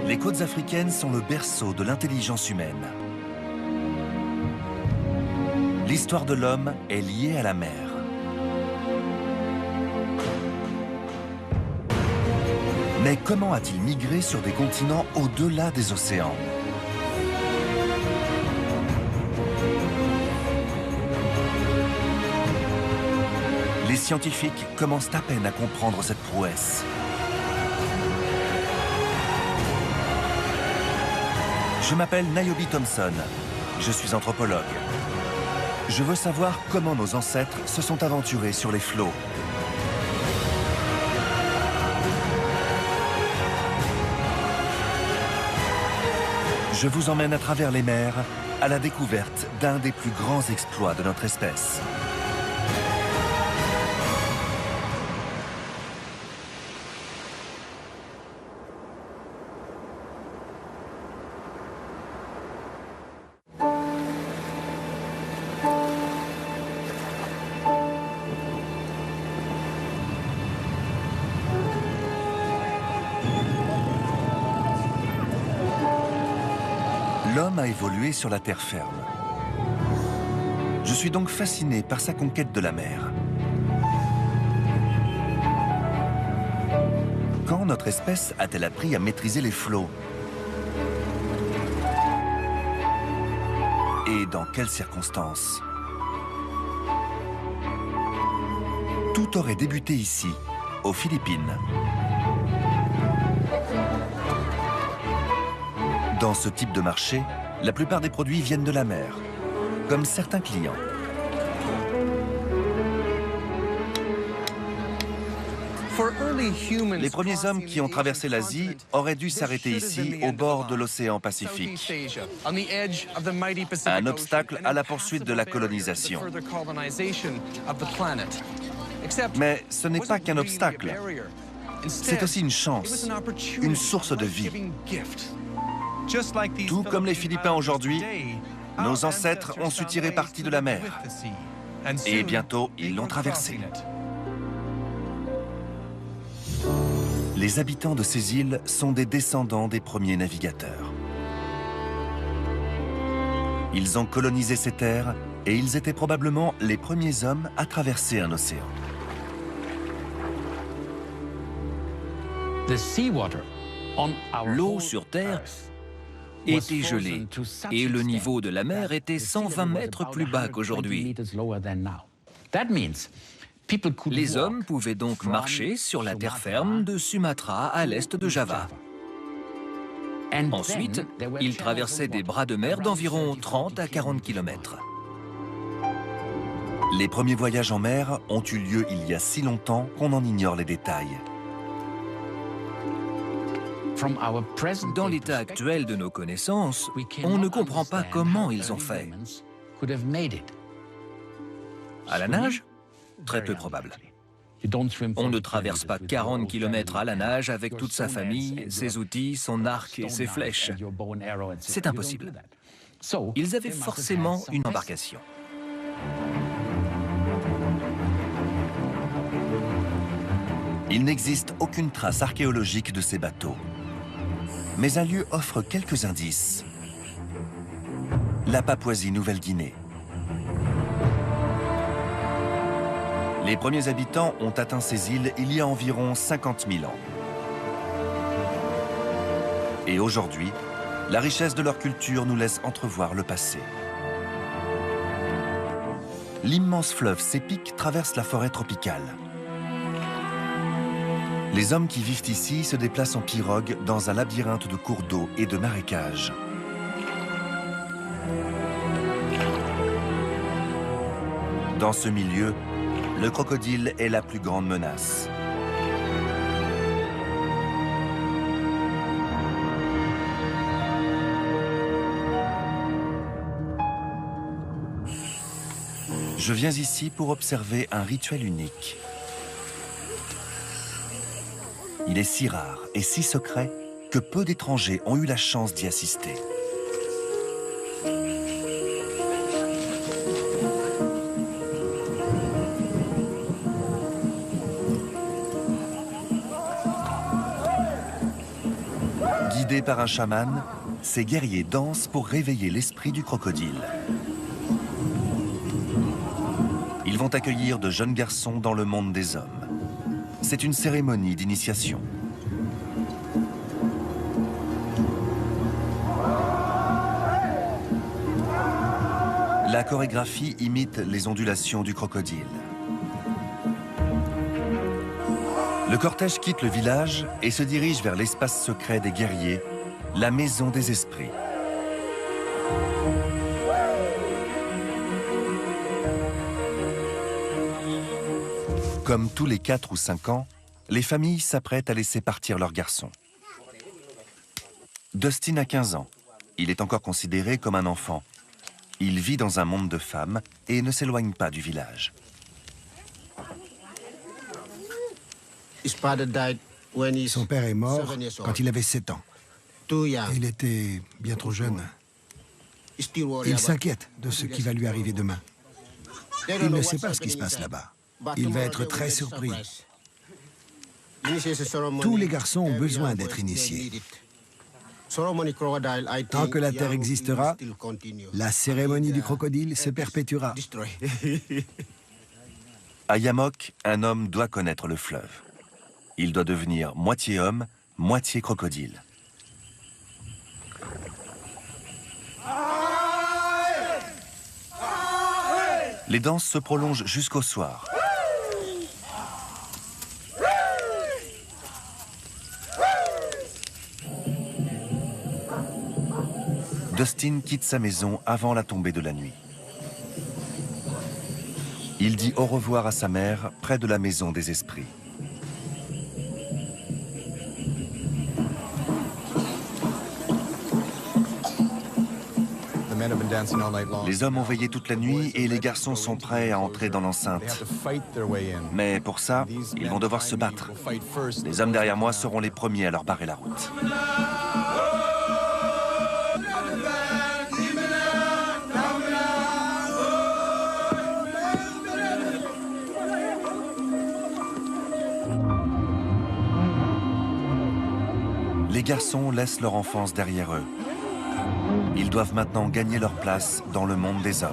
Les côtes africaines sont le berceau de l'intelligence humaine. L'histoire de l'homme est liée à la mer. Mais comment a-t-il migré sur des continents au-delà des océans? Les scientifiques commencent à peine à comprendre cette prouesse. Je m'appelle Niobe Thompson. Je suis anthropologue. Je veux savoir comment nos ancêtres se sont aventurés sur les flots. Je vous emmène à travers les mers à la découverte d'un des plus grands exploits de notre espèce. L'homme a évolué sur la terre ferme. Je suis donc fasciné par sa conquête de la mer. Quand notre espèce a-t-elle appris à maîtriser les flots? Et dans quelles circonstances? Tout aurait débuté ici, aux Philippines. Dans ce type de marché, la plupart des produits viennent de la mer, comme certains clients. Les premiers hommes qui ont traversé l'Asie auraient dû s'arrêter ici, au bord de l'océan Pacifique. Un obstacle à la poursuite de la colonisation. Mais ce n'est pas qu'un obstacle. C'est aussi une chance, une source de vie. Tout comme les Philippins aujourd'hui, nos ancêtres ont su tirer parti de la mer. Et bientôt, ils l'ont traversée. Les habitants de ces îles sont des descendants des premiers navigateurs. Ils ont colonisé ces terres et ils étaient probablement les premiers hommes à traverser un océan. L'eau sur Terre était gelée et le niveau de la mer était 120 mètres plus bas qu'aujourd'hui. Les hommes pouvaient donc marcher sur la terre ferme de Sumatra à l'est de Java. Ensuite, ils traversaient des bras de mer d'environ 30 à 40 km. Les premiers voyages en mer ont eu lieu il y a si longtemps qu'on en ignore les détails. Dans l'état actuel de nos connaissances, on ne comprend pas comment ils ont fait. À la nage? Très peu probable. On ne traverse pas 40 km à la nage avec toute sa famille, ses outils, son arc et ses flèches. C'est impossible. Ils avaient forcément une embarcation. Il n'existe aucune trace archéologique de ces bateaux. Mais un lieu offre quelques indices. La Papouasie-Nouvelle-Guinée. Les premiers habitants ont atteint ces îles il y a environ 50 000 ans. Et aujourd'hui, la richesse de leur culture nous laisse entrevoir le passé. L'immense fleuve Sepik traverse la forêt tropicale. Les hommes qui vivent ici se déplacent en pirogue dans un labyrinthe de cours d'eau et de marécages. Dans ce milieu, le crocodile est la plus grande menace. Je viens ici pour observer un rituel unique. Il est si rare et si secret que peu d'étrangers ont eu la chance d'y assister. Guidés par un chaman, ces guerriers dansent pour réveiller l'esprit du crocodile. Ils vont accueillir de jeunes garçons dans le monde des hommes. C'est une cérémonie d'initiation. La chorégraphie imite les ondulations du crocodile. Le cortège quitte le village et se dirige vers l'espace secret des guerriers, la maison des esprits. Comme tous les 4 ou 5 ans, les familles s'apprêtent à laisser partir leurs garçons. Dustin a 15 ans. Il est encore considéré comme un enfant. Il vit dans un monde de femmes et ne s'éloigne pas du village. Son père est mort quand il avait 7 ans. Il était bien trop jeune. Il s'inquiète de ce qui va lui arriver demain. Il ne sait pas ce qui se passe là-bas. Il va être très surpris. Tous les garçons ont besoin d'être initiés. Tant que la Terre existera, la cérémonie du crocodile se perpétuera. À Yamok, un homme doit connaître le fleuve. Il doit devenir moitié homme, moitié crocodile. Les danses se prolongent jusqu'au soir. Dustin quitte sa maison avant la tombée de la nuit. Il dit au revoir à sa mère près de la maison des esprits. Les hommes ont veillé toute la nuit et les garçons sont prêts à entrer dans l'enceinte. Mais pour ça, ils vont devoir se battre. Les hommes derrière moi seront les premiers à leur barrer la route. Les garçons laissent leur enfance derrière eux. Ils doivent maintenant gagner leur place dans le monde des hommes.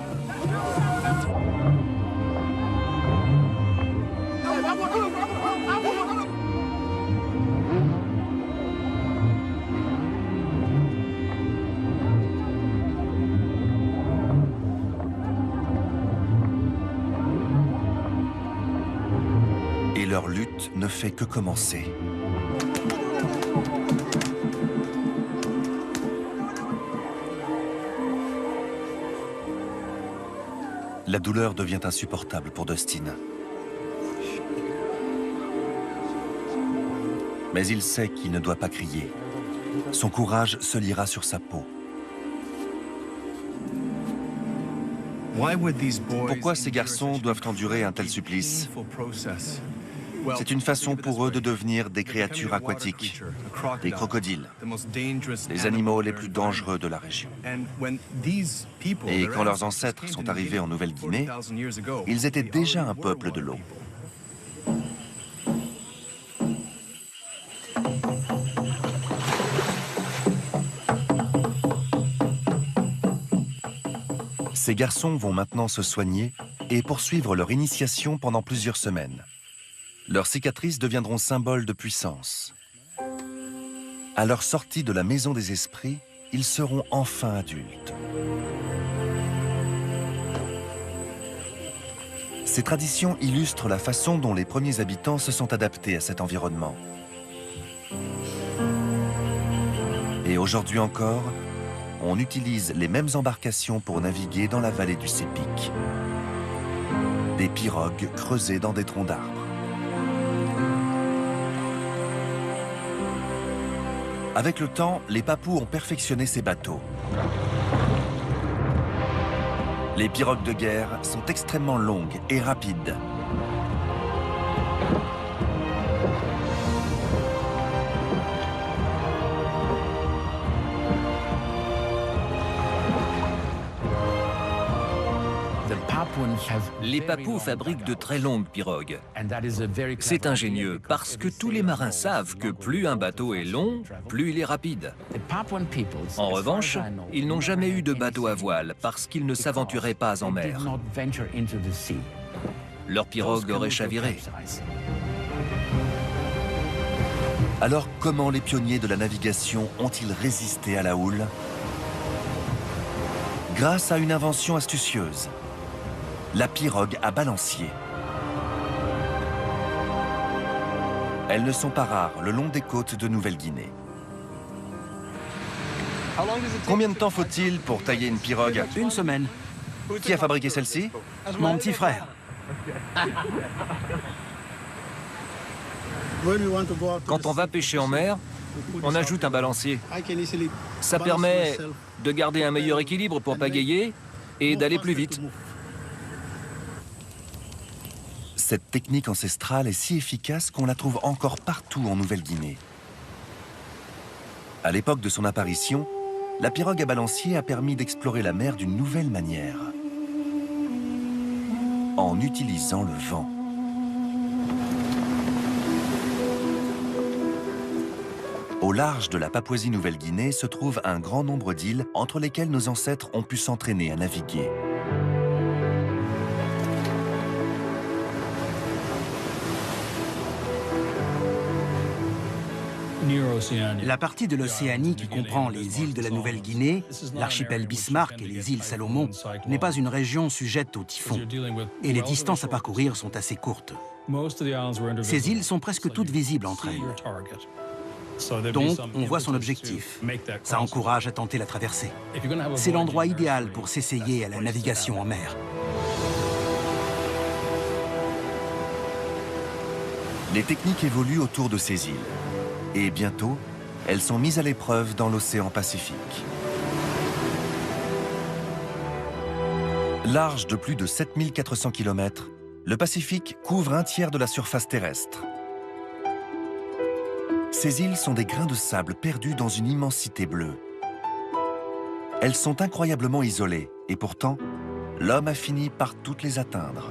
Et leur lutte ne fait que commencer. La douleur devient insupportable pour Dustin. Mais il sait qu'il ne doit pas crier. Son courage se lira sur sa peau. Pourquoi ces garçons doivent endurer un tel supplice? C'est une façon pour eux de devenir des créatures aquatiques, des crocodiles, les animaux les plus dangereux de la région. Et quand leurs ancêtres sont arrivés en Nouvelle-Guinée, ils étaient déjà un peuple de l'eau. Ces garçons vont maintenant se soigner et poursuivre leur initiation pendant plusieurs semaines. Leurs cicatrices deviendront symboles de puissance. À leur sortie de la maison des esprits, ils seront enfin adultes. Ces traditions illustrent la façon dont les premiers habitants se sont adaptés à cet environnement. Et aujourd'hui encore, on utilise les mêmes embarcations pour naviguer dans la vallée du Sepik. Des pirogues creusées dans des troncs d'arbres. Avec le temps, les Papous ont perfectionné ces bateaux. Les pirogues de guerre sont extrêmement longues et rapides. Les Papous fabriquent de très longues pirogues. C'est ingénieux parce que tous les marins savent que plus un bateau est long, plus il est rapide. En revanche, ils n'ont jamais eu de bateau à voile parce qu'ils ne s'aventuraient pas en mer. Leur pirogue aurait chaviré. Alors comment les pionniers de la navigation ont-ils résisté à la houle? Grâce à une invention astucieuse, la pirogue à balancier. Elles ne sont pas rares le long des côtes de Nouvelle-Guinée. Combien de temps faut-il pour tailler une pirogue? Une semaine. Qui a fabriqué celle-ci? Mon petit frère. Quand on va pêcher en mer, on ajoute un balancier. Ça permet de garder un meilleur équilibre pour pagayer et d'aller plus vite. Cette technique ancestrale est si efficace qu'on la trouve encore partout en Nouvelle-Guinée. À l'époque de son apparition, la pirogue à balancier a permis d'explorer la mer d'une nouvelle manière, en utilisant le vent. Au large de la Papouasie-Nouvelle-Guinée se trouve un grand nombre d'îles entre lesquelles nos ancêtres ont pu s'entraîner à naviguer. La partie de l'Océanie qui comprend les îles de la Nouvelle-Guinée, l'archipel Bismarck et les îles Salomon n'est pas une région sujette aux typhons. Et les distances à parcourir sont assez courtes. Ces îles sont presque toutes visibles entre elles. Donc, on voit son objectif. Ça encourage à tenter la traversée. C'est l'endroit idéal pour s'essayer à la navigation en mer. Les techniques évoluent autour de ces îles. Et bientôt, elles sont mises à l'épreuve dans l'océan Pacifique. Large de plus de 7400 km, le Pacifique couvre un tiers de la surface terrestre. Ces îles sont des grains de sable perdus dans une immensité bleue. Elles sont incroyablement isolées, et pourtant, l'homme a fini par toutes les atteindre.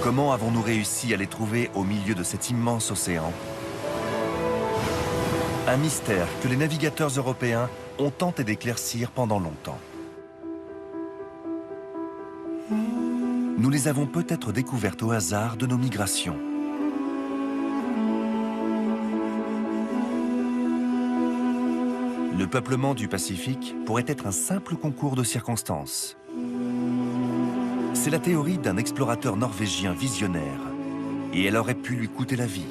Comment avons-nous réussi à les trouver au milieu de cet immense océan? Un mystère que les navigateurs européens ont tenté d'éclaircir pendant longtemps. Nous les avons peut-être découvertes au hasard de nos migrations. Le peuplement du Pacifique pourrait être un simple concours de circonstances. C'est la théorie d'un explorateur norvégien visionnaire, et elle aurait pu lui coûter la vie.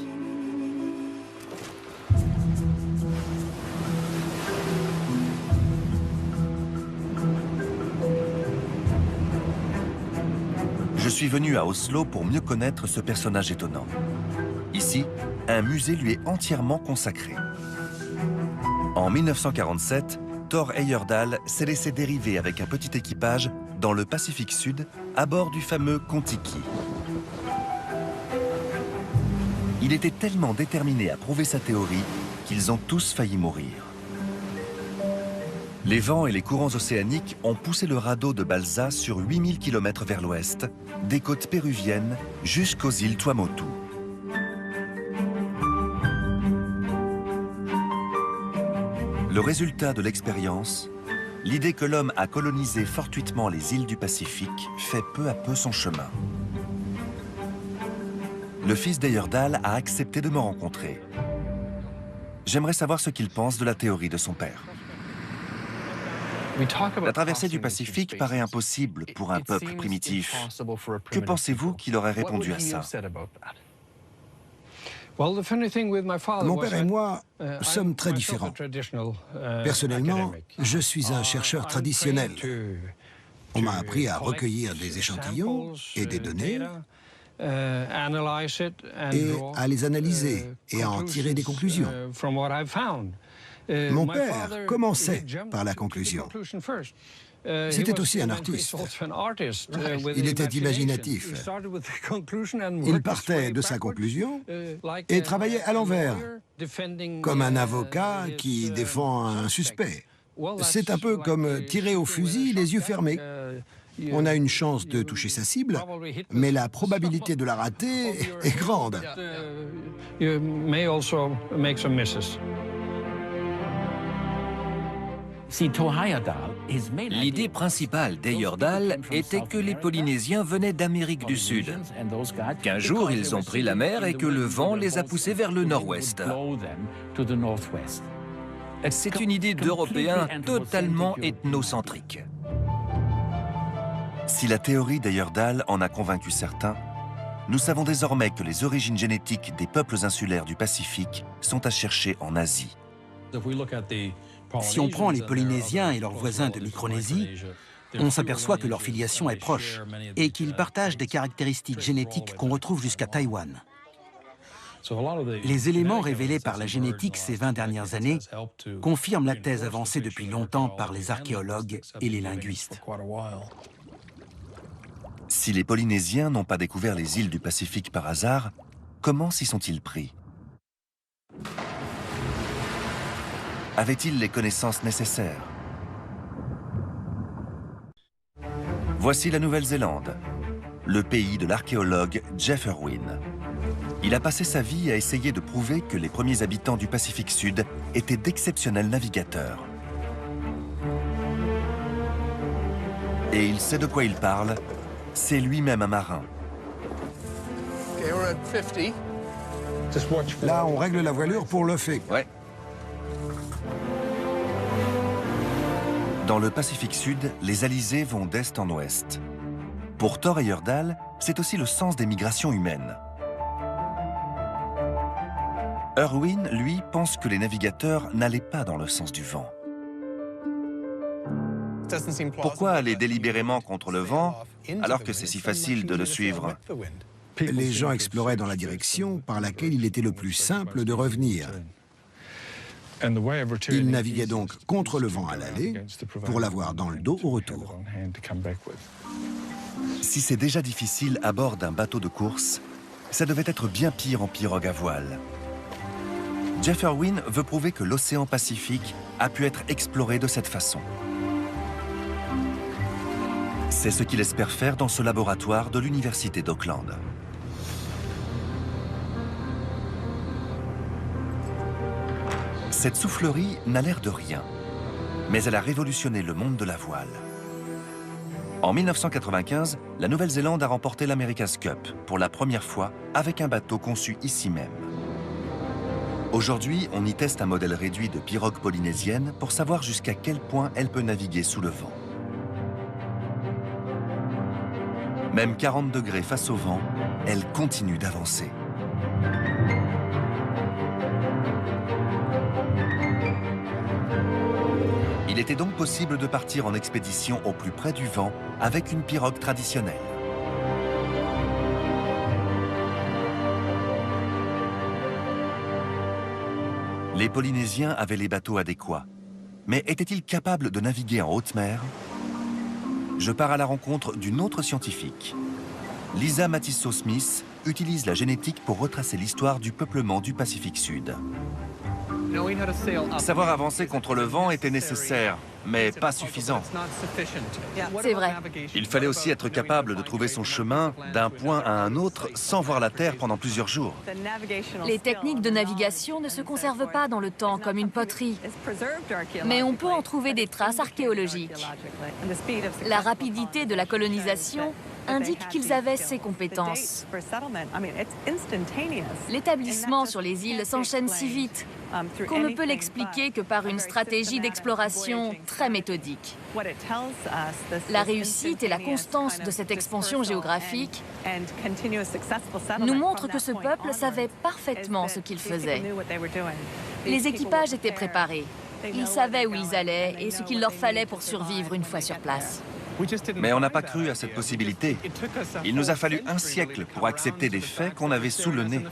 Je suis venu à Oslo pour mieux connaître ce personnage étonnant. Ici, un musée lui est entièrement consacré. En 1947, Thor Heyerdahl s'est laissé dériver avec un petit équipage dans le Pacifique Sud, à bord du fameux Kon-Tiki. Il était tellement déterminé à prouver sa théorie qu'ils ont tous failli mourir. Les vents et les courants océaniques ont poussé le radeau de Balsa sur 8000 km vers l'ouest, des côtes péruviennes jusqu'aux îles Tuamotu. Le résultat de l'expérience, l'idée que l'homme a colonisé fortuitement les îles du Pacifique fait peu à peu son chemin. Le fils d'Heyerdahl a accepté de me rencontrer. J'aimerais savoir ce qu'il pense de la théorie de son père. La traversée du Pacifique paraît impossible pour un peuple primitif. Que pensez-vous qu'il aurait répondu à ça? Mon père et moi sommes très différents. Personnellement, je suis un chercheur traditionnel. On m'a appris à recueillir des échantillons et des données et à les analyser et à en tirer des conclusions. Mon père commençait par la conclusion. C'était aussi un artiste. Il était imaginatif. Il partait de sa conclusion et travaillait à l'envers, comme un avocat qui défend un suspect. C'est un peu comme tirer au fusil les yeux fermés. On a une chance de toucher sa cible, mais la probabilité de la rater est grande. L'idée principale d'Heyerdahl était que les Polynésiens venaient d'Amérique du Sud, qu'un jour ils ont pris la mer et que le vent les a poussés vers le nord-ouest. C'est une idée d'Européens totalement ethnocentrique. Si la théorie d'Heyerdahl en a convaincu certains, nous savons désormais que les origines génétiques des peuples insulaires du Pacifique sont à chercher en Asie. Si on prend les Polynésiens et leurs voisins de Micronésie, on s'aperçoit que leur filiation est proche et qu'ils partagent des caractéristiques génétiques qu'on retrouve jusqu'à Taïwan. Les éléments révélés par la génétique ces 20 dernières années confirment la thèse avancée depuis longtemps par les archéologues et les linguistes. Si les Polynésiens n'ont pas découvert les îles du Pacifique par hasard, comment s'y sont-ils pris? Avaient-ils les connaissances nécessaires? Voici la Nouvelle-Zélande, le pays de l'archéologue Jeff Irwin. Il a passé sa vie à essayer de prouver que les premiers habitants du Pacifique Sud étaient d'exceptionnels navigateurs. Et il sait de quoi il parle, c'est lui-même un marin. Là, on règle la voilure pour le fait. Ouais. Dans le Pacifique Sud, les alizés vont d'est en ouest. Pour Thor Heyerdahl, c'est aussi le sens des migrations humaines. Irwin, lui, pense que les navigateurs n'allaient pas dans le sens du vent. Pourquoi aller délibérément contre le vent alors que c'est si facile de le suivre? Les gens exploraient dans la direction par laquelle il était le plus simple de revenir. Ils naviguaient donc contre le vent à l'aller pour l'avoir dans le dos au retour. Si c'est déjà difficile à bord d'un bateau de course, ça devait être bien pire en pirogue à voile. Jeff Irwin veut prouver que l'océan Pacifique a pu être exploré de cette façon. C'est ce qu'il espère faire dans ce laboratoire de l'université d'Auckland. Cette soufflerie n'a l'air de rien, mais elle a révolutionné le monde de la voile. En 1995, la Nouvelle-Zélande a remporté l'America's Cup pour la première fois avec un bateau conçu ici même. Aujourd'hui, on y teste un modèle réduit de pirogue polynésienne pour savoir jusqu'à quel point elle peut naviguer sous le vent. Même 40 degrés face au vent, elle continue d'avancer. Il était donc possible de partir en expédition au plus près du vent avec une pirogue traditionnelle. Les Polynésiens avaient les bateaux adéquats, mais étaient-ils capables de naviguer en haute mer? Je pars à la rencontre d'une autre scientifique. Lisa Matiso-Smith utilise la génétique pour retracer l'histoire du peuplement du Pacifique Sud. Savoir avancer contre le vent était nécessaire, mais pas suffisant. C'est vrai. Il fallait aussi être capable de trouver son chemin d'un point à un autre sans voir la terre pendant plusieurs jours. Les techniques de navigation ne se conservent pas dans le temps comme une poterie, mais on peut en trouver des traces archéologiques. La rapidité de la colonisation indique qu'ils avaient ces compétences. L'établissement sur les îles s'enchaîne si vite qu'on ne peut l'expliquer que par une stratégie d'exploration très méthodique. La réussite et la constance de cette expansion géographique nous montrent que ce peuple savait parfaitement ce qu'il faisait. Les équipages étaient préparés. Ils savaient où ils allaient et ce qu'il leur fallait pour survivre une fois sur place. Mais on n'a pas cru à cette possibilité. Il nous a fallu un siècle pour accepter des faits qu'on avait sous le nez.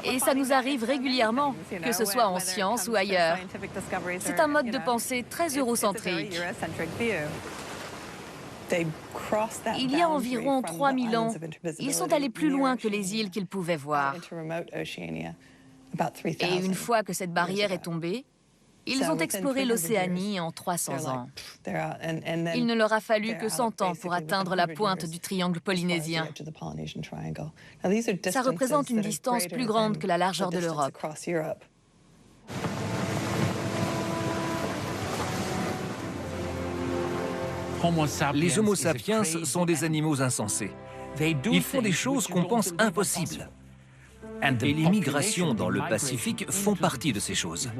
Et ça nous arrive régulièrement, que ce soit en science ou ailleurs. C'est un mode de pensée très eurocentrique. Il y a environ 3000 ans, ils sont allés plus loin que les îles qu'ils pouvaient voir. Et une fois que cette barrière est tombée, Ils ont exploré l'Océanie en 300 ans. Il ne leur a fallu que 100 ans pour atteindre la pointe du triangle polynésien. Ça représente une distance plus grande que la largeur de l'Europe. Les Homo sapiens sont des animaux insensés. Ils font des choses qu'on pense impossibles. Et les migrations dans le Pacifique font partie de ces choses.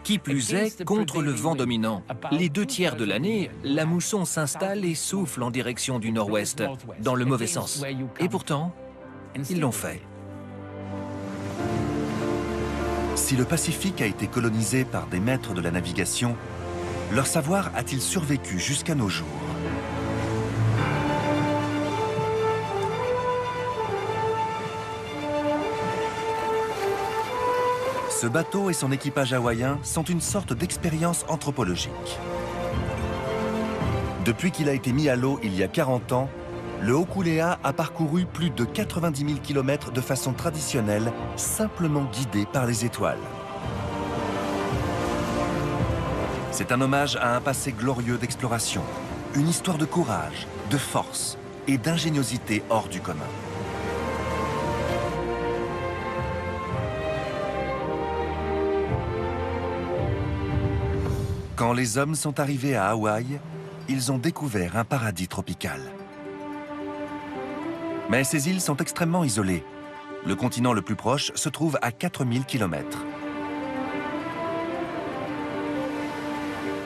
Qui plus est, contre le vent dominant, les 2/3 de l'année, la mousson s'installe et souffle en direction du nord-ouest, dans le mauvais sens. Et pourtant, ils l'ont fait. Si le Pacifique a été colonisé par des maîtres de la navigation, leur savoir a-t-il survécu jusqu'à nos jours? Ce bateau et son équipage hawaïen sont une sorte d'expérience anthropologique. Depuis qu'il a été mis à l'eau il y a 40 ans, le Hokulea a parcouru plus de 90 000 km de façon traditionnelle, simplement guidé par les étoiles. C'est un hommage à un passé glorieux d'exploration, une histoire de courage, de force et d'ingéniosité hors du commun. Quand les hommes sont arrivés à Hawaï, ils ont découvert un paradis tropical. Mais ces îles sont extrêmement isolées. Le continent le plus proche se trouve à 4000 km.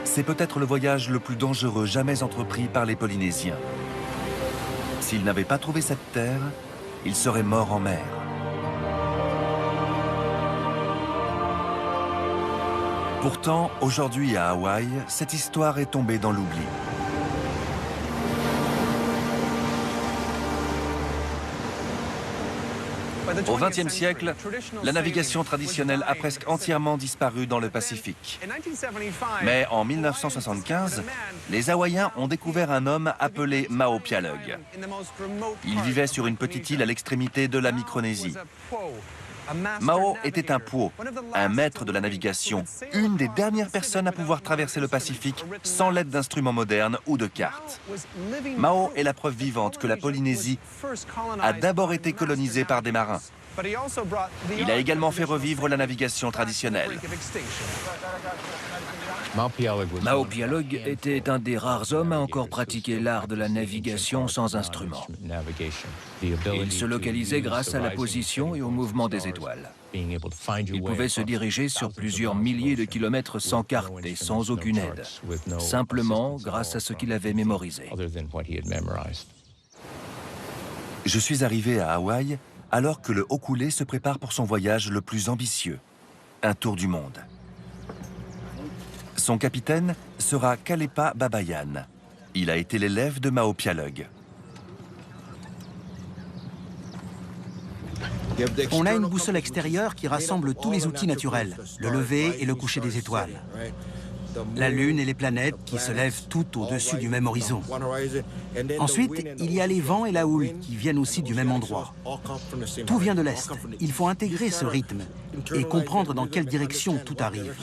C'est peut-être le voyage le plus dangereux jamais entrepris par les Polynésiens. S'ils n'avaient pas trouvé cette terre, ils seraient morts en mer. Pourtant, aujourd'hui à Hawaï, cette histoire est tombée dans l'oubli. Au XXe siècle, la navigation traditionnelle a presque entièrement disparu dans le Pacifique. Mais en 1975, les Hawaïens ont découvert un homme appelé Mao Pialug. Il vivait sur une petite île à l'extrémité de la Micronésie. Mao était un Puo, un maître de la navigation, une des dernières personnes à pouvoir traverser le Pacifique sans l'aide d'instruments modernes ou de cartes. Mao est la preuve vivante que la Polynésie a d'abord été colonisée par des marins. Il a également fait revivre la navigation traditionnelle. Mao Pialug était un des rares hommes à encore pratiquer l'art de la navigation sans instrument. Il se localisait grâce à la position et au mouvement des étoiles. Il pouvait se diriger sur plusieurs milliers de kilomètres sans carte et sans aucune aide, simplement grâce à ce qu'il avait mémorisé. Je suis arrivé à Hawaï alors que le Hokulea se prépare pour son voyage le plus ambitieux, un tour du monde. Son capitaine sera Kalepa Babayan. Il a été l'élève de Mao Pialug. On a une boussole extérieure qui rassemble tous les outils naturels, le lever et le coucher des étoiles. La Lune et les planètes qui se lèvent tout au-dessus du même horizon. Ensuite, il y a les vents et la houle qui viennent aussi du même endroit. Tout vient de l'Est. Il faut intégrer ce rythme et comprendre dans quelle direction tout arrive.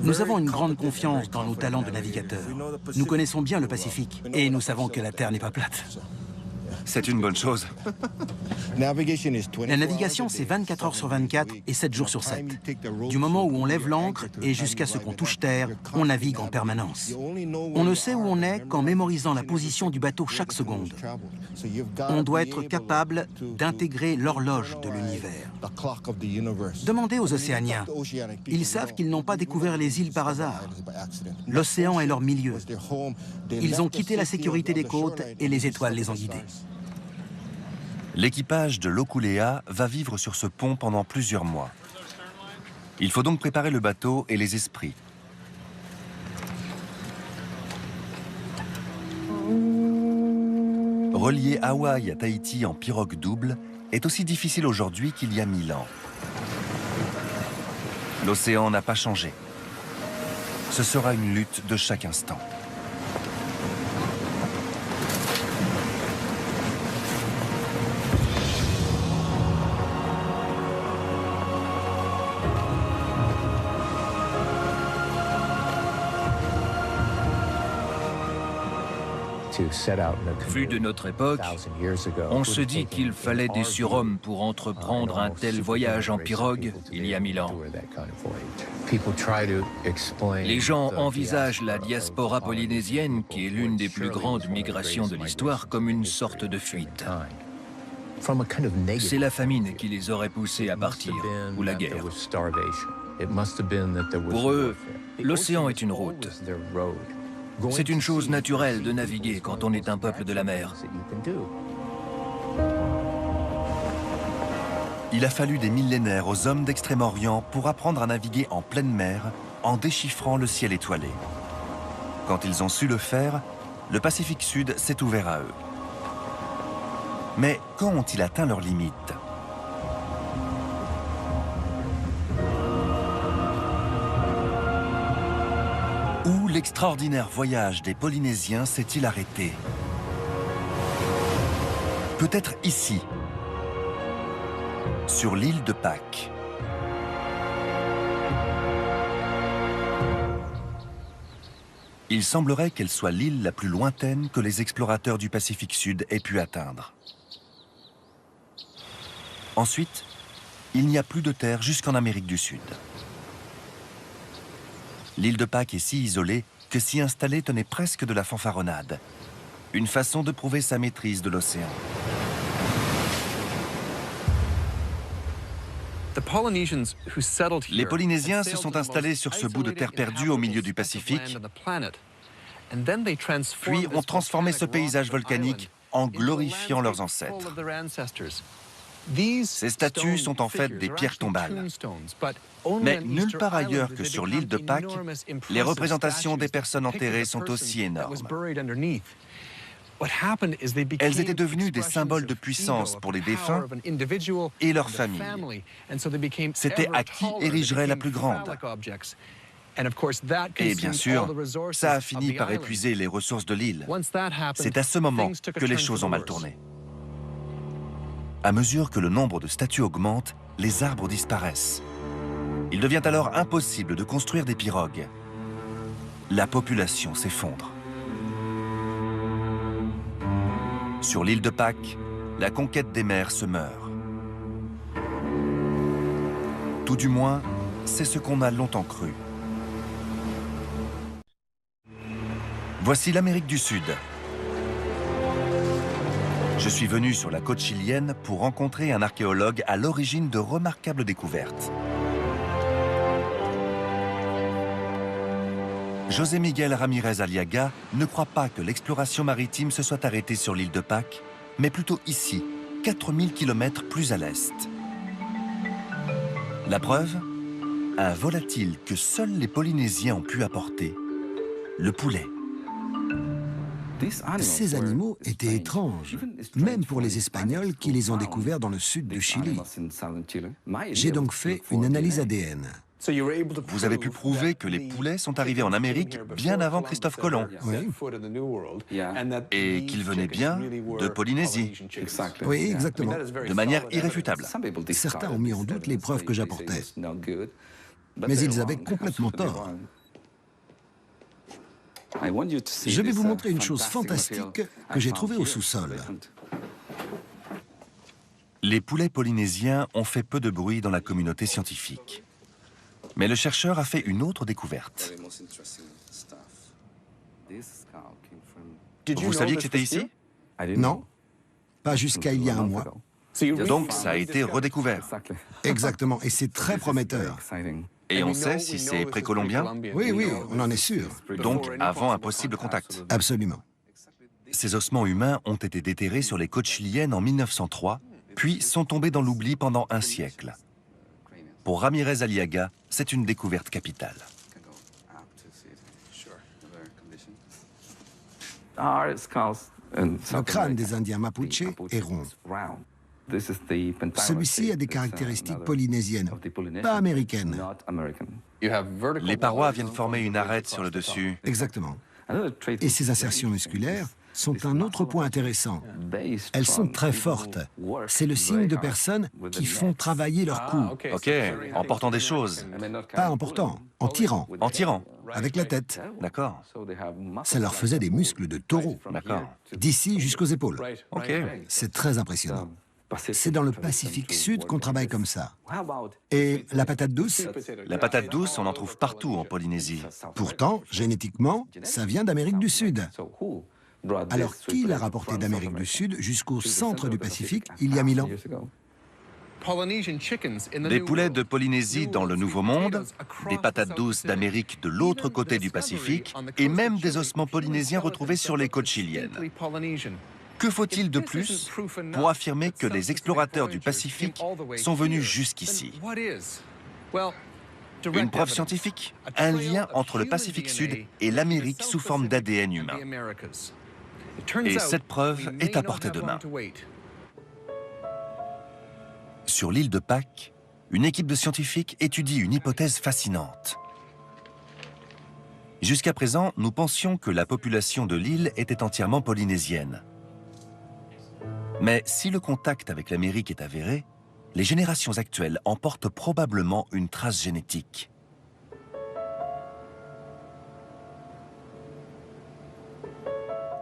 Nous avons une grande confiance dans nos talents de navigateurs. Nous connaissons bien le Pacifique et nous savons que la Terre n'est pas plate. C'est une bonne chose. La navigation, c'est 24 heures sur 24 et 7 jours sur 7. Du moment où on lève l'ancre et jusqu'à ce qu'on touche terre, on navigue en permanence. On ne sait où on est qu'en mémorisant la position du bateau chaque seconde. On doit être capable d'intégrer l'horloge de l'univers. Demandez aux Océaniens. Ils savent qu'ils n'ont pas découvert les îles par hasard. L'océan est leur milieu. Ils ont quitté la sécurité des côtes et les étoiles les ont guidés. L'équipage de l'Hokulea va vivre sur ce pont pendant plusieurs mois. Il faut donc préparer le bateau et les esprits. Relier Hawaï à Tahiti en pirogue double est aussi difficile aujourd'hui qu'il y a 1000 ans. L'océan n'a pas changé. Ce sera une lutte de chaque instant. Vu de notre époque, on se dit qu'il fallait des surhommes pour entreprendre un tel voyage en pirogue il y a 1000 ans. Les gens envisagent la diaspora polynésienne, qui est l'une des plus grandes migrations de l'histoire, comme une sorte de fuite. C'est la famine qui les aurait poussés à partir, ou la guerre. Pour eux, l'océan est une route. C'est une chose naturelle de naviguer quand on est un peuple de la mer. Il a fallu des millénaires aux hommes d'Extrême-Orient pour apprendre à naviguer en pleine mer en déchiffrant le ciel étoilé. Quand ils ont su le faire, le Pacifique Sud s'est ouvert à eux. Mais quand ont-ils atteint leurs limites ? Où l'extraordinaire voyage des Polynésiens s'est-il arrêté? Peut-être ici, sur l'île de Pâques. Il semblerait qu'elle soit l'île la plus lointaine que les explorateurs du Pacifique Sud aient pu atteindre. Ensuite, il n'y a plus de terre jusqu'en Amérique du Sud. L'île de Pâques est si isolée que s'y installer tenait presque de la fanfaronnade. Une façon de prouver sa maîtrise de l'océan. Les Polynésiens se sont installés sur ce bout de terre perdue au milieu du Pacifique, puis ont transformé ce paysage volcanique en glorifiant leurs ancêtres. Ces statues sont en fait des pierres tombales. Mais nulle part ailleurs que sur l'île de Pâques, les représentations des personnes enterrées sont aussi énormes. Elles étaient devenues des symboles de puissance pour les défunts et leurs familles. C'était à qui érigerait la plus grande. Et bien sûr, ça a fini par épuiser les ressources de l'île. C'est à ce moment que les choses ont mal tourné. À mesure que le nombre de statues augmente, les arbres disparaissent. Il devient alors impossible de construire des pirogues. La population s'effondre. Sur l'île de Pâques, la conquête des mers se meurt. Tout du moins, c'est ce qu'on a longtemps cru. Voici l'Amérique du Sud. Je suis venu sur la côte chilienne pour rencontrer un archéologue à l'origine de remarquables découvertes. José Miguel Ramírez Aliaga ne croit pas que l'exploration maritime se soit arrêtée sur l'île de Pâques, mais plutôt ici, 4000 km plus à l'est. La preuve ? Un volatile que seuls les Polynésiens ont pu apporter, le poulet. Ces animaux étaient étranges, même pour les Espagnols qui les ont découverts dans le sud du Chili. J'ai donc fait une analyse ADN. Vous avez pu prouver que les poulets sont arrivés en Amérique bien avant Christophe Colomb. Oui. Et qu'ils venaient bien de Polynésie. Oui, exactement. De manière irréfutable. Certains ont mis en doute les preuves que j'apportais. Mais ils avaient complètement tort. Je vais vous montrer une chose fantastique que j'ai trouvée au sous-sol. Les poulets polynésiens ont fait peu de bruit dans la communauté scientifique. Mais le chercheur a fait une autre découverte. Vous saviez que c'était ici? Non, pas jusqu'à il y a un mois. Donc ça a été redécouvert. Exactement, et c'est très prometteur. Et on sait si c'est précolombien? Oui, oui, on en est sûr. Donc avant un possible contact. Absolument. Ces ossements humains ont été déterrés sur les côtes chiliennes en 1903, puis sont tombés dans l'oubli pendant un siècle. Pour Ramírez Aliaga, c'est une découverte capitale. Le crâne des Indiens Mapuche est rond. Celui-ci a des caractéristiques polynésiennes, pas américaines. Les parois viennent former une arête sur le dessus. Exactement. Et ces insertions musculaires sont un autre point intéressant. Elles sont très fortes. C'est le signe de personnes qui font travailler leur cou. Ok, en portant des choses. Pas en portant, en tirant. En tirant. avec la tête. D'accord, Ça leur faisait des muscles de taureau, d'accord. d'ici jusqu'aux épaules. Ok. C'est très impressionnant. C'est dans le Pacifique Sud qu'on travaille comme ça. Et la patate douce? La patate douce, on en trouve partout en Polynésie. Pourtant, génétiquement, ça vient d'Amérique du Sud. Alors, qui l'a rapporté d'Amérique du Sud jusqu'au centre du Pacifique il y a 1000 ans? Des poulets de Polynésie dans le Nouveau Monde, des patates douces d'Amérique de l'autre côté du Pacifique, et même des ossements polynésiens retrouvés sur les côtes chiliennes. Que faut-il de plus pour affirmer que les explorateurs du Pacifique sont venus jusqu'ici? Une preuve scientifique, un lien entre le Pacifique Sud et l'Amérique sous forme d'ADN humain. Et cette preuve est à portée de main. Sur l'île de Pâques, une équipe de scientifiques étudie une hypothèse fascinante. Jusqu'à présent, nous pensions que la population de l'île était entièrement polynésienne. Mais si le contact avec l'Amérique est avéré, les générations actuelles en portent probablement une trace génétique.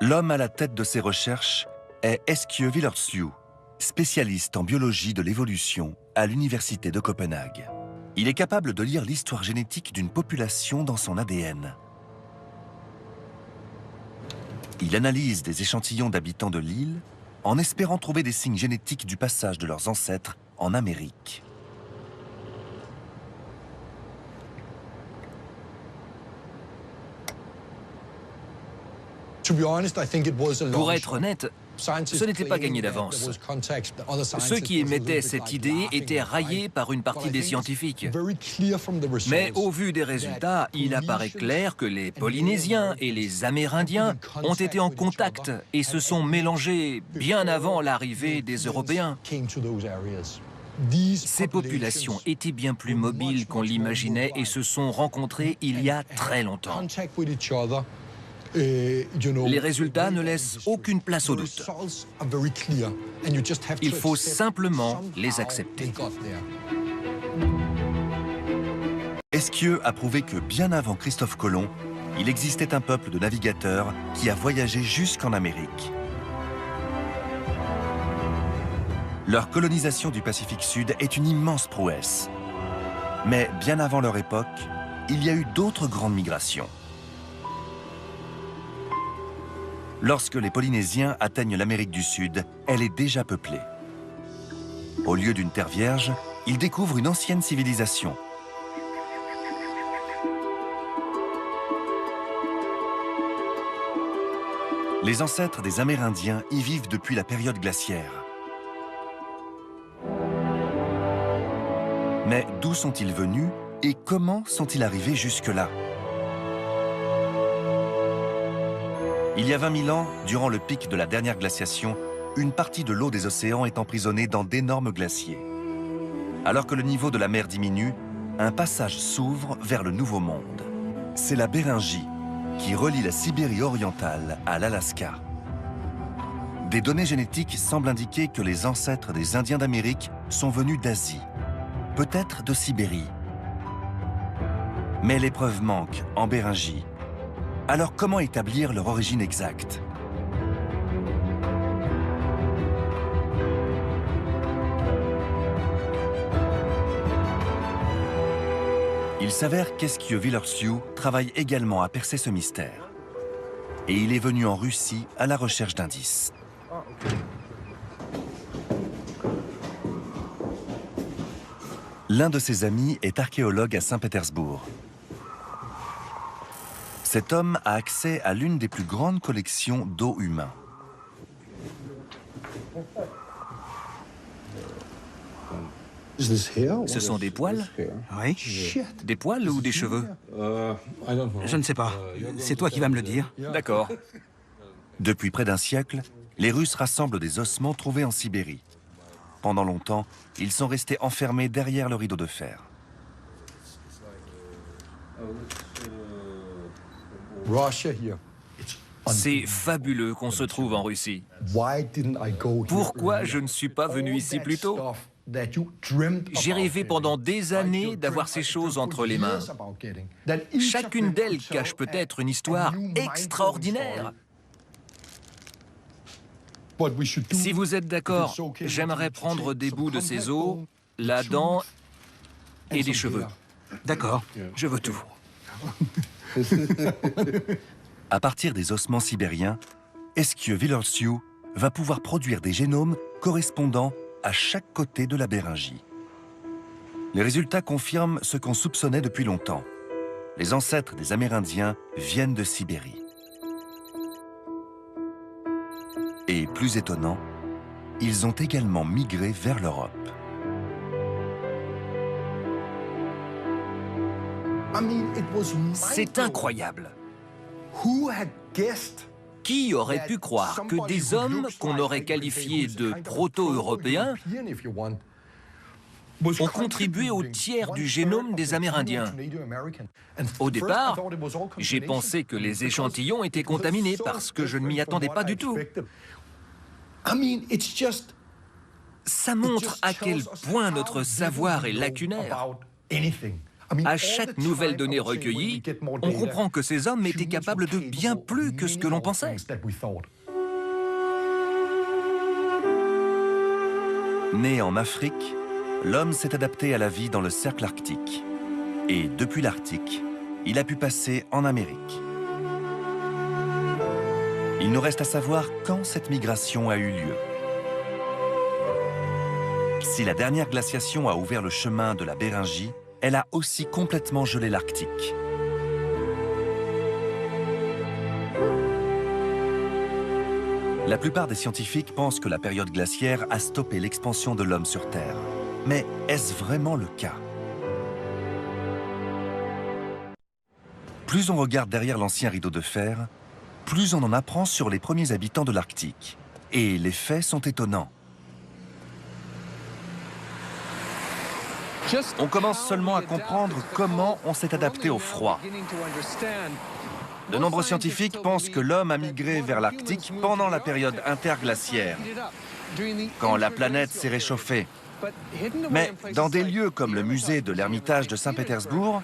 L'homme à la tête de ces recherches est Eskio Villersloo, spécialiste en biologie de l'évolution à l'université de Copenhague. Il est capable de lire l'histoire génétique d'une population dans son ADN. Il analyse des échantillons d'habitants de l'île en espérant trouver des signes génétiques du passage de leurs ancêtres en Amérique. Pour être honnête, ce n'était pas gagné d'avance. Ceux qui émettaient cette idée étaient raillés par une partie des scientifiques. Mais au vu des résultats, il apparaît clair que les Polynésiens et les Amérindiens ont été en contact et se sont mélangés bien avant l'arrivée des Européens. Ces populations étaient bien plus mobiles qu'on l'imaginait et se sont rencontrées il y a très longtemps. Les résultats ne laissent aucune place au doute. Il faut simplement les accepter. Eskio a prouvé que bien avant Christophe Colomb, il existait un peuple de navigateurs qui a voyagé jusqu'en Amérique. Leur colonisation du Pacifique Sud est une immense prouesse. Mais bien avant leur époque, il y a eu d'autres grandes migrations. Lorsque les Polynésiens atteignent l'Amérique du Sud, elle est déjà peuplée. Au lieu d'une terre vierge, ils découvrent une ancienne civilisation. Les ancêtres des Amérindiens y vivent depuis la période glaciaire. Mais d'où sont-ils venus et comment sont-ils arrivés jusque-là? Il y a 20 000 ans, durant le pic de la dernière glaciation, une partie de l'eau des océans est emprisonnée dans d'énormes glaciers. Alors que le niveau de la mer diminue, un passage s'ouvre vers le Nouveau Monde. C'est la Béringie, qui relie la Sibérie orientale à l'Alaska. Des données génétiques semblent indiquer que les ancêtres des Indiens d'Amérique sont venus d'Asie, peut-être de Sibérie. Mais les preuves manquent en Béringie. Alors comment établir leur origine exacte? Il s'avère qu'Eskio Villersloo travaille également à percer ce mystère. Et il est venu en Russie à la recherche d'indices. L'un de ses amis est archéologue à Saint-Pétersbourg. Cet homme a accès à l'une des plus grandes collections d'os humains. Ce sont des poils? Oui. Des poils ou des cheveux? Je ne sais pas. C'est toi qui vas me le dire. D'accord. Depuis près d'un siècle, les Russes rassemblent des ossements trouvés en Sibérie. Pendant longtemps, ils sont restés enfermés derrière le rideau de fer. C'est fabuleux qu'on se trouve en Russie. Pourquoi je ne suis pas venu ici plus tôt? J'ai rêvé pendant des années d'avoir ces choses entre les mains. Chacune d'elles cache peut-être une histoire extraordinaire. Si vous êtes d'accord, j'aimerais prendre des bouts de ces os, la dent et des cheveux. D'accord. Je veux tout. À partir des ossements sibériens, Eskio Villerciu va pouvoir produire des génomes correspondant à chaque côté de la Béringie. Les résultats confirment ce qu'on soupçonnait depuis longtemps. Les ancêtres des Amérindiens viennent de Sibérie. Et plus étonnant, ils ont également migré vers l'Europe. C'est incroyable. Qui aurait pu croire que des hommes qu'on aurait qualifiés de proto-européens ont contribué au tiers du génome des Amérindiens? Au départ, j'ai pensé que les échantillons étaient contaminés parce que je ne m'y attendais pas du tout. Ça montre à quel point notre savoir est lacunaire. À chaque nouvelle donnée recueillie, on comprend que ces hommes étaient capables de bien plus que ce que l'on pensait. Né en Afrique, l'homme s'est adapté à la vie dans le cercle arctique. Et depuis l'Arctique, il a pu passer en Amérique. Il nous reste à savoir quand cette migration a eu lieu. Si la dernière glaciation a ouvert le chemin de la Béringie, elle a aussi complètement gelé l'Arctique. La plupart des scientifiques pensent que la période glaciaire a stoppé l'expansion de l'homme sur Terre. Mais est-ce vraiment le cas? Plus on regarde derrière l'ancien rideau de fer, plus on en apprend sur les premiers habitants de l'Arctique. Et les faits sont étonnants. On commence seulement à comprendre comment on s'est adapté au froid. De nombreux scientifiques pensent que l'homme a migré vers l'Arctique pendant la période interglaciaire, quand la planète s'est réchauffée. Mais dans des lieux comme le musée de l'Ermitage de Saint-Pétersbourg,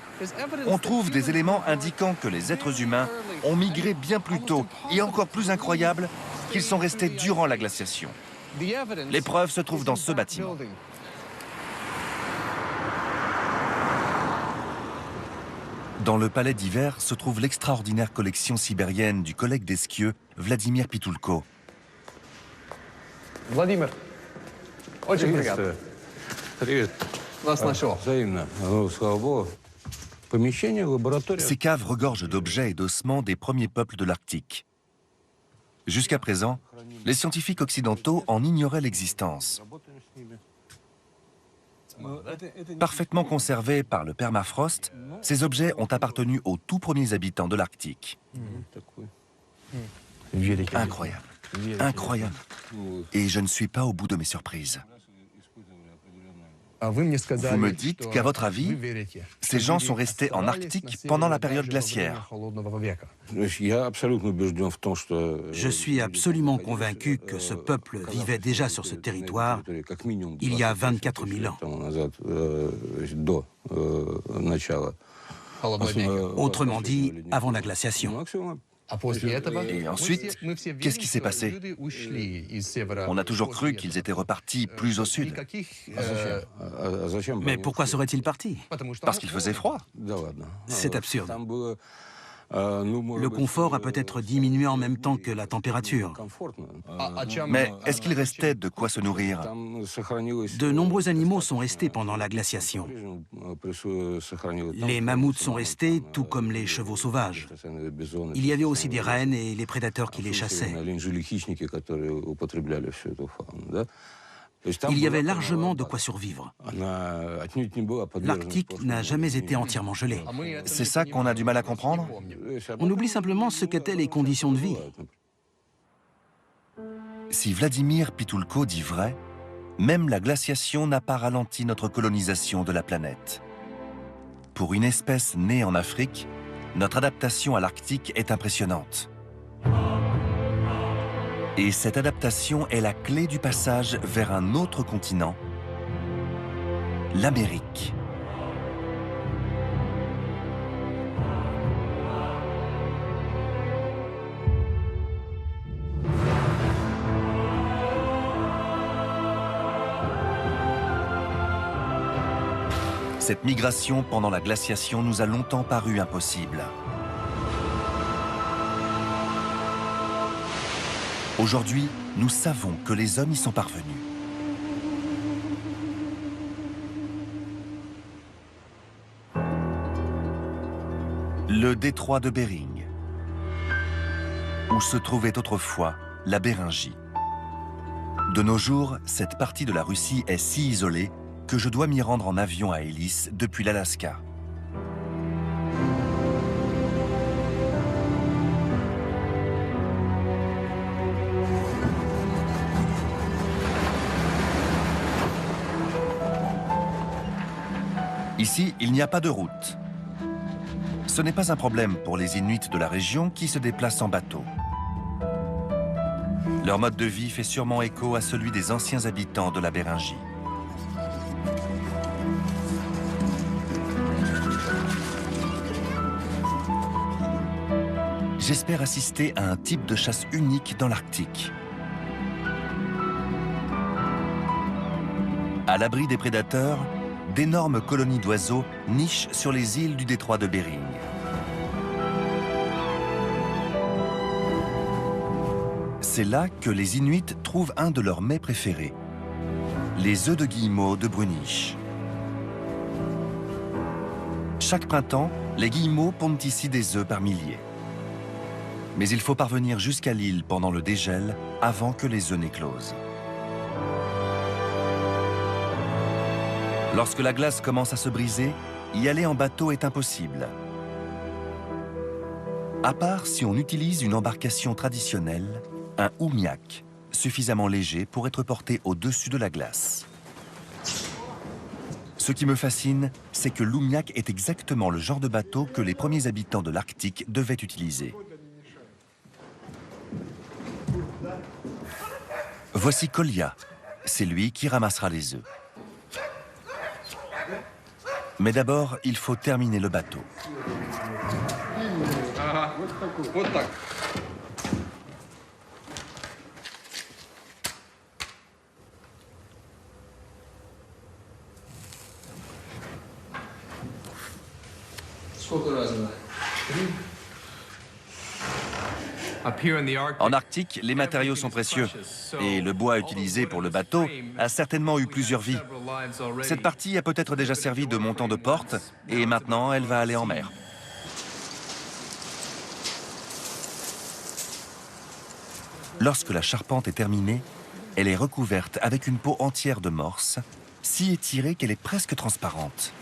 on trouve des éléments indiquant que les êtres humains ont migré bien plus tôt, et encore plus incroyable, qu'ils sont restés durant la glaciation. Les preuves se trouvent dans ce bâtiment. Dans le palais d'hiver se trouve l'extraordinaire collection sibérienne du collègue d'Esquieu, Vladimir Pitulko. Vladimir, очень приятно. Привет. Вас нашел. Взаимно. Слава Богу. Помещение, лаборатория. Ces caves regorgent d'objets et d'ossements des premiers peuples de l'Arctique. Jusqu'à présent, les scientifiques occidentaux en ignoraient l'existence. Parfaitement conservés par le permafrost, ces objets ont appartenu aux tout premiers habitants de l'Arctique. Incroyable, incroyable. Et je ne suis pas au bout de mes surprises. Vous me dites qu'à votre avis, ces gens sont restés en Arctique pendant la période glaciaire. Je suis absolument convaincu que ce peuple vivait déjà sur ce territoire il y a 24 000 ans. Autrement dit, avant la glaciation. Et ensuite, qu'est-ce qui s'est passé? On a toujours cru qu'ils étaient repartis plus au sud. Mais pourquoi seraient-ils partis? Parce qu'il faisait froid. C'est absurde. Le confort a peut-être diminué en même temps que la température. Mais est-ce qu'il restait de quoi se nourrir? De nombreux animaux sont restés pendant la glaciation. Les mammouths sont restés, tout comme les chevaux sauvages. Il y avait aussi des rennes et les prédateurs qui les chassaient. Il y avait largement de quoi survivre. L'Arctique n'a jamais été entièrement gelé. C'est ça qu'on a du mal à comprendre? On oublie simplement ce qu'étaient les conditions de vie. Si Vladimir Pitulko dit vrai, même la glaciation n'a pas ralenti notre colonisation de la planète. Pour une espèce née en Afrique, notre adaptation à l'Arctique est impressionnante. Et cette adaptation est la clé du passage vers un autre continent, l'Amérique. Cette migration pendant la glaciation nous a longtemps paru impossible. Aujourd'hui, nous savons que les hommes y sont parvenus. Le détroit de Bering, où se trouvait autrefois la Béringie. De nos jours, cette partie de la Russie est si isolée que je dois m'y rendre en avion à hélice depuis l'Alaska. Ici, il n'y a pas de route. Ce n'est pas un problème pour les Inuits de la région qui se déplacent en bateau. Leur mode de vie fait sûrement écho à celui des anciens habitants de la Béringie. J'espère assister à un type de chasse unique dans l'Arctique. À l'abri des prédateurs, d'énormes colonies d'oiseaux nichent sur les îles du détroit de Bering. C'est là que les Inuits trouvent un de leurs mets préférés, les œufs de guillemot de Bruniche. Chaque printemps, les guillemots pondent ici des œufs par milliers. Mais il faut parvenir jusqu'à l'île pendant le dégel avant que les œufs n'éclosent. Lorsque la glace commence à se briser, y aller en bateau est impossible. À part si on utilise une embarcation traditionnelle, un oumiak, suffisamment léger pour être porté au-dessus de la glace. Ce qui me fascine, c'est que l'oumiak est exactement le genre de bateau que les premiers habitants de l'Arctique devaient utiliser. Voici Kolya, c'est lui qui ramassera les œufs. Mais d'abord, il faut terminer le bateau. En Arctique, les matériaux sont précieux et le bois utilisé pour le bateau a certainement eu plusieurs vies. Cette partie a peut-être déjà servi de montant de porte et maintenant elle va aller en mer. Lorsque la charpente est terminée, elle est recouverte avec une peau entière de morse, si étirée qu'elle est presque transparente.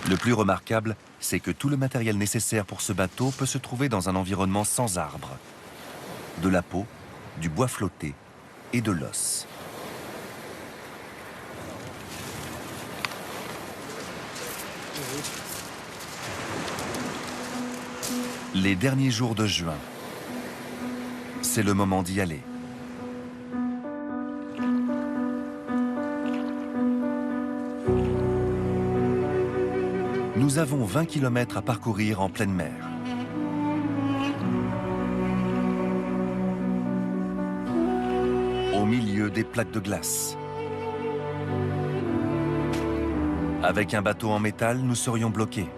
Le plus remarquable, c'est que tout le matériel nécessaire pour ce bateau peut se trouver dans un environnement sans arbres. De la peau, du bois flotté et de l'os. Les derniers jours de juin. C'est le moment d'y aller. Nous avons 20 km à parcourir en pleine mer. Au milieu des plaques de glace. Avec un bateau en métal, nous serions bloqués.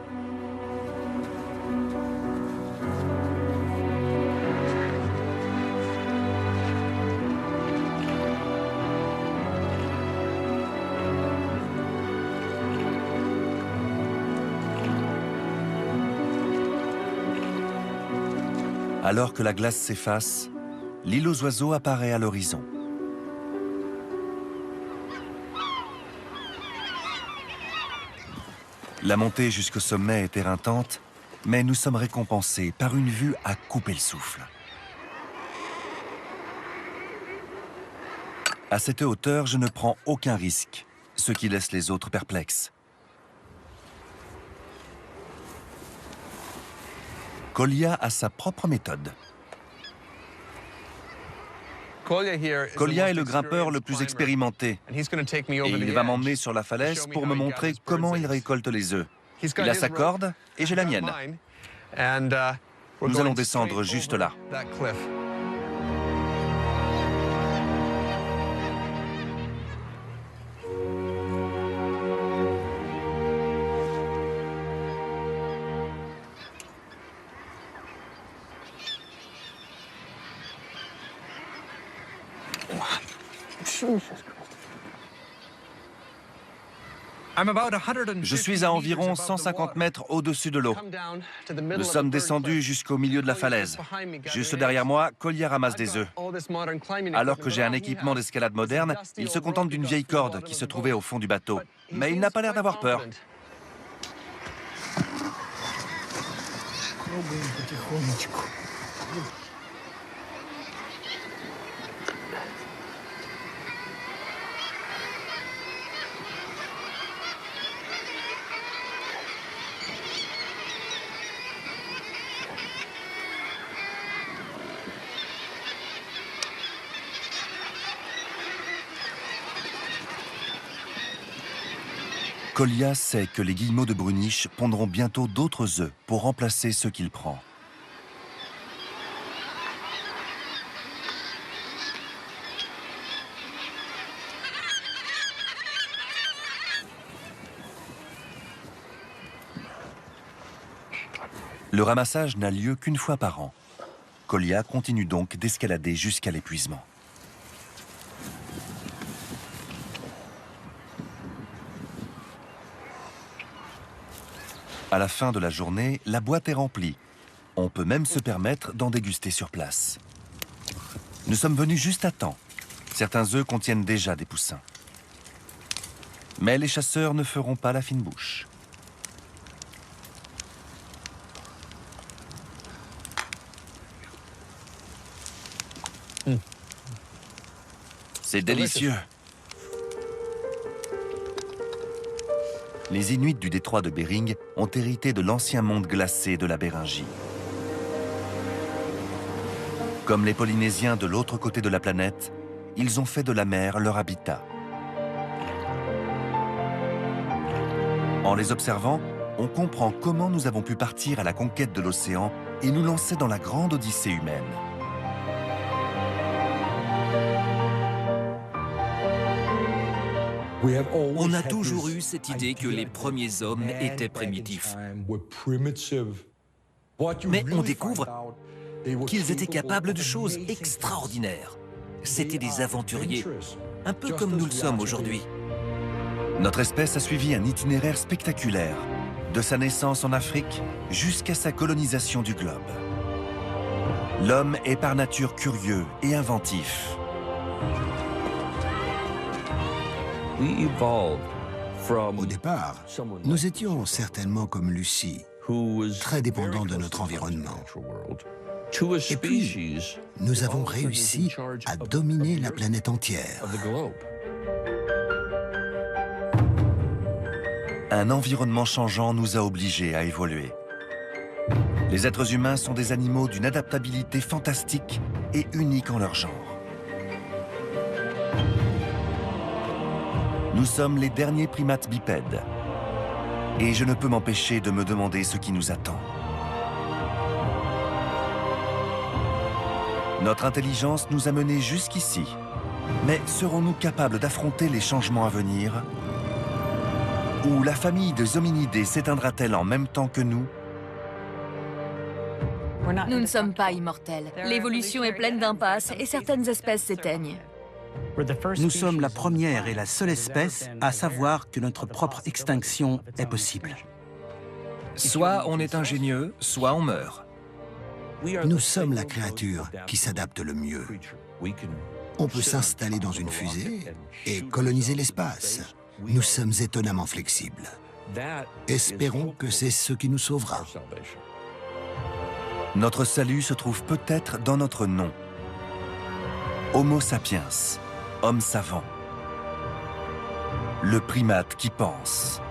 Alors que la glace s'efface, l'île aux oiseaux apparaît à l'horizon. La montée jusqu'au sommet est éreintante, mais nous sommes récompensés par une vue à couper le souffle. À cette hauteur, je ne prends aucun risque, ce qui laisse les autres perplexes. Kolya a sa propre méthode. Kolya est le grimpeur le plus expérimenté et il va m'emmener sur la falaise pour me montrer comment il récolte les œufs. Il a sa corde et j'ai la mienne. Nous allons descendre juste là. Je suis à environ 150 mètres au-dessus de l'eau. Nous sommes descendus jusqu'au milieu de la falaise. Juste derrière moi, Kolya ramasse des œufs. Alors que j'ai un équipement d'escalade moderne, il se contente d'une vieille corde qui se trouvait au fond du bateau. Mais il n'a pas l'air d'avoir peur. Kolya sait que les guillemots de Bruniche pondront bientôt d'autres œufs pour remplacer ceux qu'il prend. Le ramassage n'a lieu qu'une fois par an. Kolya continue donc d'escalader jusqu'à l'épuisement. À la fin de la journée, la boîte est remplie. On peut même se permettre d'en déguster sur place. Nous sommes venus juste à temps. Certains œufs contiennent déjà des poussins. Mais les chasseurs ne feront pas la fine bouche. C'est délicieux. Les Inuits du détroit de Bering ont hérité de l'ancien monde glacé de la Béringie. Comme les Polynésiens de l'autre côté de la planète, ils ont fait de la mer leur habitat. En les observant, on comprend comment nous avons pu partir à la conquête de l'océan et nous lancer dans la grande odyssée humaine. On a toujours eu cette idée que les premiers hommes étaient primitifs. Mais on découvre qu'ils étaient capables de choses extraordinaires. C'étaient des aventuriers, un peu comme nous le sommes aujourd'hui. Notre espèce a suivi un itinéraire spectaculaire, de sa naissance en Afrique jusqu'à sa colonisation du globe. L'homme est par nature curieux et inventif. Au départ, nous étions certainement comme Lucie, très dépendants de notre environnement. Et puis, nous avons réussi à dominer la planète entière. Un environnement changeant nous a obligés à évoluer. Les êtres humains sont des animaux d'une adaptabilité fantastique et unique en leur genre. Nous sommes les derniers primates bipèdes. Et je ne peux m'empêcher de me demander ce qui nous attend. Notre intelligence nous a menés jusqu'ici. Mais serons-nous capables d'affronter les changements à venir? Ou la famille des hominidés s'éteindra-t-elle en même temps que nous? Nous ne sommes pas immortels. L'évolution est pleine d'impasses et certaines espèces s'éteignent. Nous sommes la première et la seule espèce à savoir que notre propre extinction est possible. Soit on est ingénieux, soit on meurt. Nous sommes la créature qui s'adapte le mieux. On peut s'installer dans une fusée et coloniser l'espace. Nous sommes étonnamment flexibles. Espérons que c'est ce qui nous sauvera. Notre salut se trouve peut-être dans notre nom. Homo sapiens, homme savant. Le primate qui pense.